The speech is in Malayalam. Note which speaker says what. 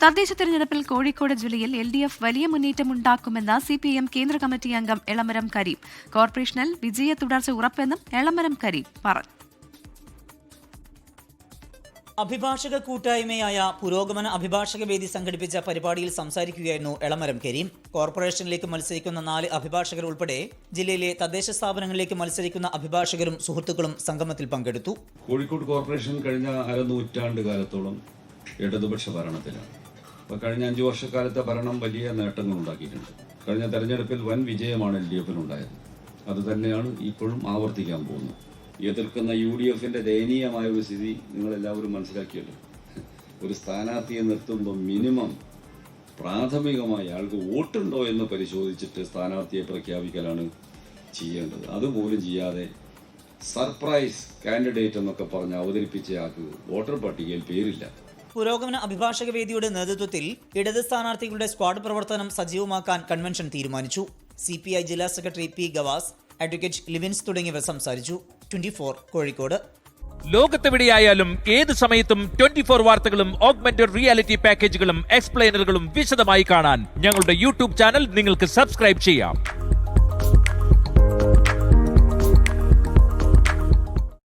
Speaker 1: തദ്ദേശ തെരഞ്ഞെടുപ്പിൽ കോഴിക്കോട് ജില്ലയിൽ LDF വലിയ മുന്നേറ്റമുണ്ടാക്കുമെന്ന് CPM കേന്ദ്ര കമ്മിറ്റി അംഗം എളമരം കരീം. കോർപ്പറേഷനിൽ വിജയ തുടർച്ച ഉറപ്പെന്നും എളമരം കരീം പറഞ്ഞു.
Speaker 2: അഭിഭാഷക കൂട്ടായ്മയായ പുരോഗമന അഭിഭാഷക വേദി സംഘടിപ്പിച്ച പരിപാടിയിൽ സംസാരിക്കുകയായിരുന്നു എളമരം കരീം. കോർപ്പറേഷനിലേക്ക് മത്സരിക്കുന്ന 4 അഭിഭാഷകർ ഉൾപ്പെടെ ജില്ലയിലെ തദ്ദേശ സ്ഥാപനങ്ങളിലേക്ക് മത്സരിക്കുന്ന അഭിഭാഷകരും സുഹൃത്തുക്കളും സംഗമത്തിൽ പങ്കെടുത്തു.
Speaker 3: കോഴിക്കോട് കോർപ്പറേഷൻ കഴിഞ്ഞ അരനൂറ്റാണ്ട് കാലത്തോളം ഇടതുപക്ഷ ഭരണത്തിലാണ്. അപ്പോൾ കഴിഞ്ഞ 5 വർഷക്കാലത്തെ ഭരണം വലിയ നേട്ടങ്ങൾ ഉണ്ടാക്കിയിട്ടുണ്ട്. കഴിഞ്ഞ തെരഞ്ഞെടുപ്പിൽ വൻ വിജയമാണ് LDFനുണ്ടായത്. അത് തന്നെയാണ് ഇപ്പോഴും ആവർത്തിക്കാൻ പോകുന്നത്. എതിർക്കുന്ന UDFന്റെ ദയനീയമായ ഒരു സ്ഥിതി നിങ്ങളെല്ലാവരും മനസ്സിലാക്കിയല്ലോ. ഒരു സ്ഥാനാർത്ഥിയെ നിർത്തുമ്പോൾ മിനിമം പ്രാഥമികമായി ആൾക്ക് വോട്ടുണ്ടോ എന്ന് പരിശോധിച്ചിട്ട് സ്ഥാനാർത്ഥിയെ പ്രഖ്യാപിക്കലാണ് ചെയ്യേണ്ടത്. അതുപോലും ചെയ്യാതെ സർപ്രൈസ് കാൻഡിഡേറ്റ് എന്നൊക്കെ പറഞ്ഞ് അവതരിപ്പിച്ച ആൾക്ക് വോട്ടർ പട്ടികയിൽ പേരില്ല.
Speaker 2: പുരോഗമന അഭിഭാഷക വേദിയുടെ നേതൃത്വത്തിൽ ഇടത് സ്ഥാനാർത്ഥികളുടെ സ്ക്വാഡ് പ്രവർത്തനം സജീവമാക്കാൻ കൺവെൻഷൻ തീരുമാനിച്ചു. CPI ജില്ലാ secretary P. Gavas, advocate Livins തുടങ്ങിയവർ സംസാരിച്ചു. 24 കോഴിക്കോട്.
Speaker 4: ലോകത്തെവിടെയായാലും ഏത് സമയത്തും 24 വാർത്തകളും ഓഗ്മെന്റഡ് റിയാലിറ്റി പാക്കേജുകളും എക്സ്പ്ലെയിനറുകളും വിശദമായി കാണാൻ ഞങ്ങളുടെ YouTube ചാനൽ നിങ്ങൾക്ക് സബ്സ്ക്രൈബ് ചെയ്യാം.